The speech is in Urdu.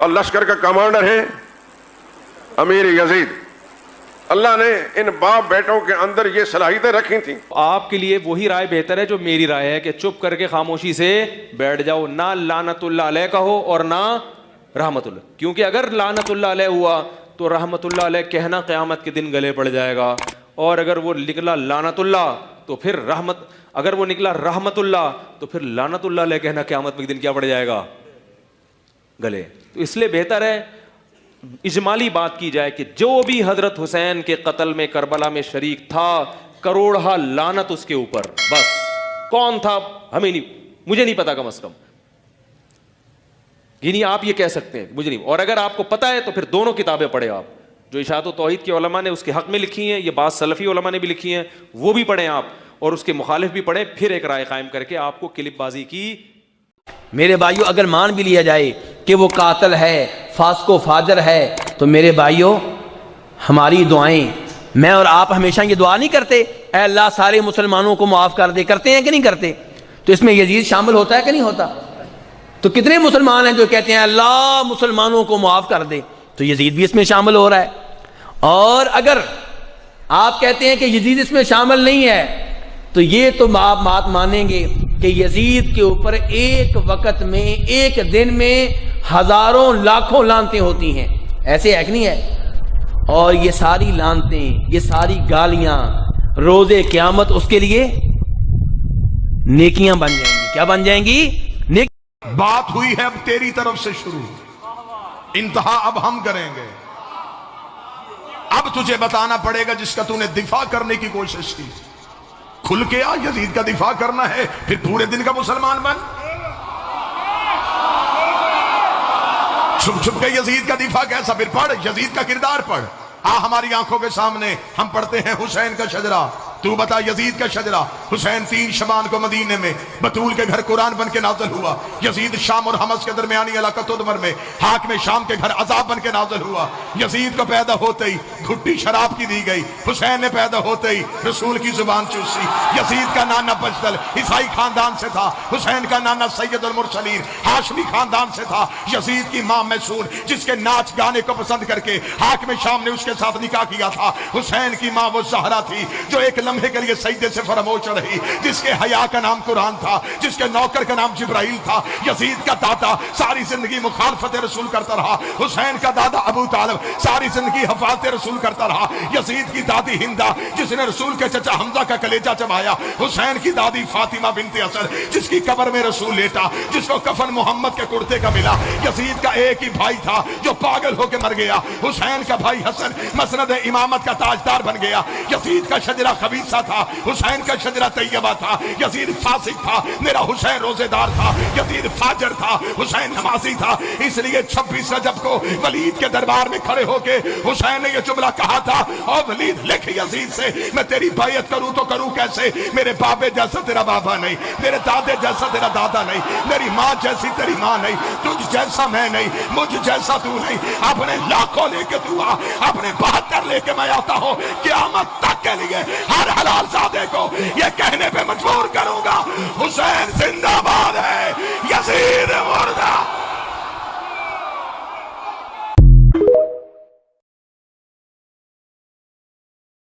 اور لشکر کا کمانڈر ہے امیر یزید. اللہ نے ان باپ بیٹوں کے اندر یہ صلاحیتیں رکھی تھیں. آپ کے لیے وہی رائے بہتر ہے جو میری رائے ہے کہ چپ کر کے خاموشی سے بیٹھ جاؤ, نہ لعنت اللہ علیہ کہو اور نہ رحمت اللہ, کیونکہ اگر لعنت اللہ علیہ ہوا تو رحمت اللہ علیہ کہنا قیامت کے دن گلے پڑ جائے گا, اور اگر وہ نکلا لعنت اللہ تو پھر اگر وہ نکلا رحمت اللہ تو پھر لعنت اللہ علیہ کہنا قیامت کے دن کیا پڑ جائے گا, گلے. تو اس لیے بہتر ہے اجمالی بات کی جائے کہ جو بھی حضرت حسین کے قتل میں کربلا میں شریک تھا, کروڑہ لعنت اس کے اوپر. بس کون تھا ہمیں نہیں, مجھے نہیں پتا کم از کم, یعنی آپ یہ کہہ سکتے ہیں مجھے نہیں. اور اگر آپ کو پتا ہے تو پھر دونوں کتابیں پڑھیں آپ, جو اشاعت و توحید کے علماء نے اس کے حق میں لکھی ہیں, یہ بعض سلفی علماء نے بھی لکھی ہیں, وہ بھی پڑھیں آپ, اور اس کے مخالف بھی پڑھیں, پھر ایک رائے قائم کر کے آپ کو کلپ بازی کی. میرے بھائیوں اگر مان بھی لیا جائے کہ وہ قاتل ہے, فاسق و فاجر ہے, تو میرے بھائیوں ہماری دعائیں, میں اور آپ ہمیشہ یہ دعا نہیں کرتے اے اللہ سارے مسلمانوں کو معاف کر دے, کرتے ہیں کہ نہیں کرتے؟ تو اس میں یزید شامل ہوتا ہے کہ نہیں ہوتا؟ تو کتنے مسلمان ہیں جو کہتے ہیں اللہ مسلمانوں کو معاف کر دے, تو یزید بھی اس میں شامل ہو رہا ہے. اور اگر آپ کہتے ہیں کہ یزید اس میں شامل نہیں ہے, تو یہ تو آپ بات مانیں گے کہ یزید کے اوپر ایک وقت میں, ایک دن میں ہزاروں لاکھوں لعنتیں ہوتی ہیں, ایسے ہے کہ نہیں ہے؟ اور یہ ساری لعنتیں, یہ ساری گالیاں روز قیامت اس کے لیے نیکیاں بن جائیں گی. کیا بن جائیں گی؟ بات ہوئی ہے اب تیری طرف سے شروع, انتہا اب ہم کریں گے. اب تجھے بتانا پڑے گا جس کا تو نے دفاع کرنے کی کوشش کی, کھل کے آ, یزید کا دفاع کرنا ہے پھر پورے دن کا مسلمان بن. چھپ چھپ کے یزید کا دفاع کیسا؟ پھر پڑھ یزید کا کردار پڑھ. ہماری آنکھوں کے سامنے ہم پڑھتے ہیں حسین کا شجرہ, تو بتا یزید کا شجرہ. حسین 3 شبان کو مدینے میں بطول کے گھر قرآن بن کے نازل ہوا. یزید شام اور حمص کے درمیانی علاقہ تدمر میں حاکم شام کے گھر عذاب بن کے نازل ہوا. یزید کو پیدا ہوتے ہی گھٹی شراب کی دی گئی, حسین نے پیدا ہوتے ہی رسول کی زبان چوسی. یزید کا نانا بجدل عیسائی خاندان سے تھا, حسین کا نانا سید المرسلین ہاشمی خاندان سے تھا. یزید کی ماں میسون جس کے ناچ گانے کو پسند کر کے حاکم شام نے اس کے ساتھ نکاح کیا تھا. حسین کی ماں وہ زہرا تھی جو ایک لمحے کے لیے سجدے سے فراموش رہی, جس کے حیا کا نام قرآن تھا, جس کے نوکر کا نام جبرائیل تھا. یزید کا دادا ساری زندگی مخالفت رسول کرتا رہا, حسین کا دادا ابو طالب ساری زندگی حفاظت رسول کرتا رہا. یزید کی دادی ہندا جس نے رسول کے چچا حمزہ کا کلیجہ چبایا. حسین کی دادی فاطمہ بنت اسد جس کی قبر میں رسول لیٹا, جس کو کفن محمد کے کرتے کا ملا. یزید کا ایک ہی بھائی تھا جو پاگل ہو کے مر گیا, حسین کا بھائی حسن مسند امامت کا تاجدار بن گیا. یزید کا شجرہ خبیثہ تھا, حسین کا شجرہ طیبہ تھا. یزید فاسق تھا, میرا حسین روزے دار تھا. یزید فاجر تھا, حسین نمازی تھا. اس لیے 26 رجب کو ولید کے دربار میں کھڑے ہو کے حسین نے یہ جملہ کہا تھا, اور ولید لکھ یزید سے میں تیری بیعت کروں تو کروں کیسے؟ میرے بابے جیسا تیرا بابا نہیں, میرے دادے جیسا تیرا دادا نہیں, میری ماں جیسی تیری ماں نہیں, تجھ جیسا میں نہیں, مجھ جیسا تو نہیں. اپنے لاکھوں لے کے تو آ, اپنے 72 لے کے میں آتا ہوں. قیامت تک کے لیے ہر حلال زادے کو یہ کہنے پہ مجبور کروں گا, حسین